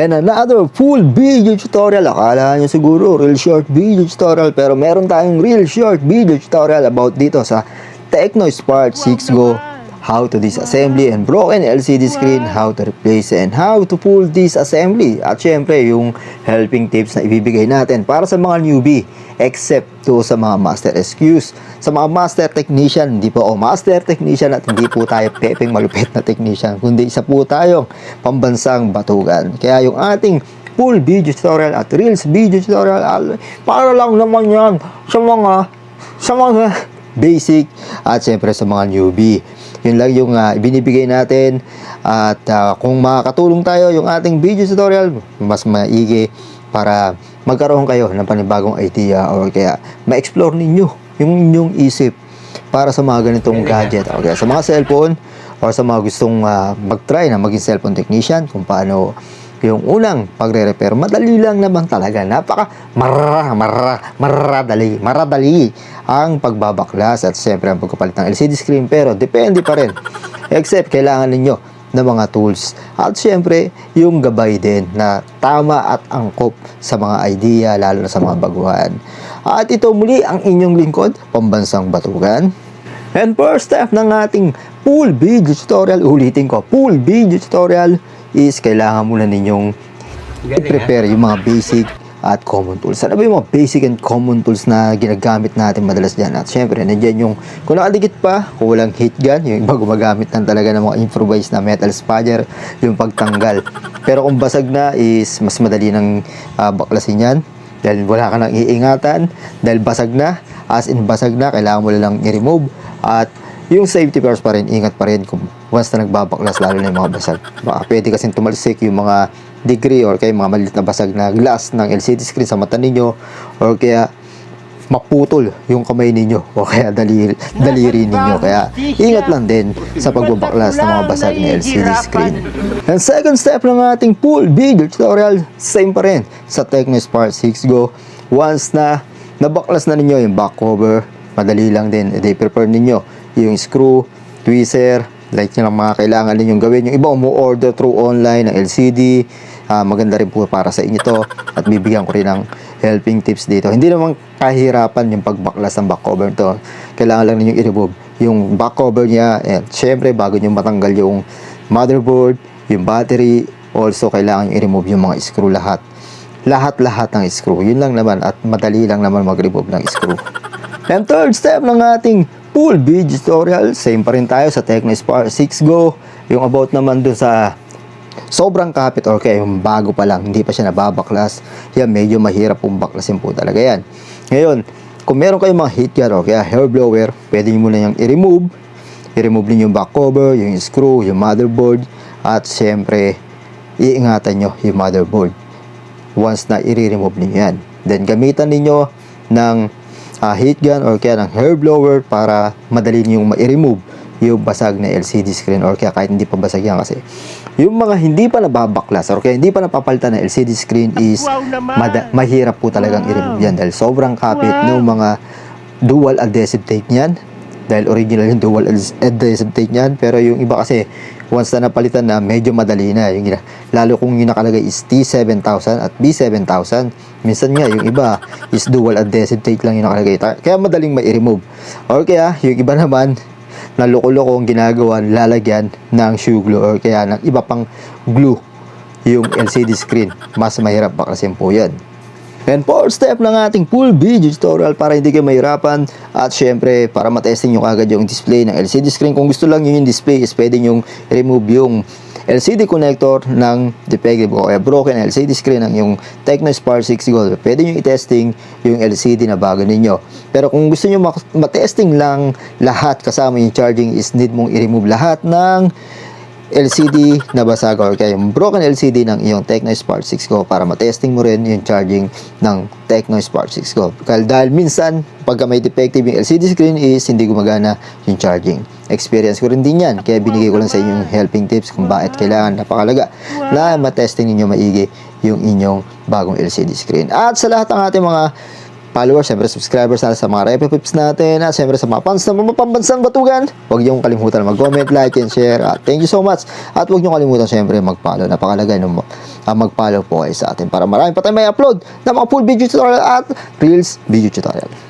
And another full video tutorial. Akala nyo siguro real short video tutorial, pero meron tayong real short video tutorial about dito sa Tecno Spark 6 Go. How to disassembly and broken LCD screen, how to replace and how to pull disassembly. At syempre yung helping tips na ibibigay natin para sa mga newbie, except to sa mga master SQs. Sa mga master technician, hindi po ako master technician at hindi po tayo pepeng malupit na technician, kundi isa po tayong pambansang batugan. Kaya yung ating full video tutorial at reels video tutorial, para lang naman yan sa mga basic at syempre sa mga newbie. Yun lang yung binibigay natin. At kung makakatulong tayo yung ating video tutorial, mas maigi para magkaroon kayo ng panibagong idea or kaya ma-explore ninyo yung inyong isip para sa mga ganitong gadget o kaya sa mga cellphone or sa mga gustong mag-try na maging cellphone technician, kung paano yung unang pagre-repair. Madali lang naman talaga. Maradali ang pagbabaklas at siyempre ang pagkapalit ng LCD screen, pero depende pa rin. Except kailangan ninyo ng mga tools at siyempre yung gabay din na tama at angkop sa mga idea, lalo na sa mga baguhan. At ito muli ang inyong lingkod, pambansang batugan. And first step ng ating full video tutorial, ulitin ko, full video tutorial is kailangan muna ninyong i-prepare yung mga basic at common tools. Ano ba yung mga basic and common tools na ginagamit natin madalas dyan? At syempre, nandiyan yung, kung nakadikit pa, kung walang heat gun, yung iba gumagamit ng talaga ng mga improvised na metal spudger, yung pagtanggal. Pero kung basag na is mas madali ng baklasin yan, dahil wala ka nang iingatan, dahil basag na, as in basag na, kailangan mo lang i-remove. At yung safety first pa rin, ingat pa rin kung once na nagbabaklas, lalo na yung mga basag. Baka pwede kasing tumalsik yung mga degree or kaya mga maliit na basag na glass ng LCD screen sa mata ninyo, or kaya maputol yung kamay ninyo o kaya daliri ninyo. Kaya ingat lang din sa pagbabaklas ng mga basag na LCD screen. And second step ng ating full video tutorial, same pa rin sa Tecno Spark 6 Go. Once na nabaklas na ninyo yung back cover, madali lang din, i-prepare ninyo yung screw, tweezer, like yun ang mga kailangan ninyong gawin. Yung iba umu-order through online ng LCD, maganda rin po para sa inyo to, at bibigyan ko rin ng helping tips dito. Hindi naman kahirapan yung pagbaklas ng back cover to. Kailangan lang ninyong i-remove yung back cover niya, and syempre bago nyo matanggal yung motherboard, yung battery, also kailangan nyo i-remove yung mga screw lahat ng screw. Yun lang naman, at madali lang naman mag-remove ng screw. And third step ng ating full video tutorial, same pa rin tayo sa Tecno Spark 6 Go. Yung about naman dun sa sobrang kapit or kaya yung bago pa lang, hindi pa siya nababaklas, yan medyo mahirap pong baklasin po talaga yan. Ngayon, kung meron kayong mga heat gun o kaya hair blower, pwede nyo muna yung i-remove niyo yung back cover, yung screw, yung motherboard, at syempre iingatan nyo yung motherboard once na i-remove niyo yan. Then gamitan niyo ng heat gun or kaya ng hair blower para madali niyong ma-remove yung basag na LCD screen, or kaya kahit hindi pa basag yan, kasi yung mga hindi pa nababaklas or kaya hindi pa napapalitan na LCD screen is mahirap po talagang i-remove yan dahil sobrang kapit ng mga dual adhesive tape niyan, dahil original yung dual adhesive tape niyan. Pero yung iba kasi once na napalitan na, medyo madali na yung, lalo kung yung nakalagay is T7000 at B7000. Minsan nga yung iba is dual adhesive tape lang yung nakalagay, kaya madaling ma-remove. Or kaya yung iba naman na loko-loko ang ginagawa, lalagyan ng shoe glue or kaya ng iba pang glue yung LCD screen. Mas mahirap baklasin po yan. And fourth step ng ating full video tutorial para hindi kayo mahirapan, at syempre para matesting nyo agad yung display ng LCD screen. Kung gusto lang yun yung display, is pwede nyo remove yung LCD connector ng defective o kaya broken LCD screen ng yung Tecno Spark 6 Go. Pwede nyo i-testing yung LCD na bago ninyo. Pero kung gusto nyo matesting lang lahat kasama yung charging, is need mong i-remove lahat ng LCD na basag or kaya yung broken LCD ng iyong Tecno Spark 6 Go para matesting mo rin yung charging ng Tecno Spark 6 Go. Dahil minsan pagka may defective yung LCD screen is hindi gumagana yung charging. Experience ko rin din yan, kaya binigay ko lang sa inyo yung helping tips kung bakit kailangan, napakalaga na matesting ninyo maigi yung inyong bagong LCD screen. At sa lahat ng ating mga followers, syempre subscribers na sa mga repipips natin, at syempre sa mga fans na mga pambansang batugan. Huwag niyong kalimutan mag-comment, like, and share. At thank you so much. At huwag niyong kalimutan syempre mag-follow. Napakalaga nung mag-follow po kayo sa atin para marami pa tayong may upload ng mga full video tutorial at Reels video tutorial.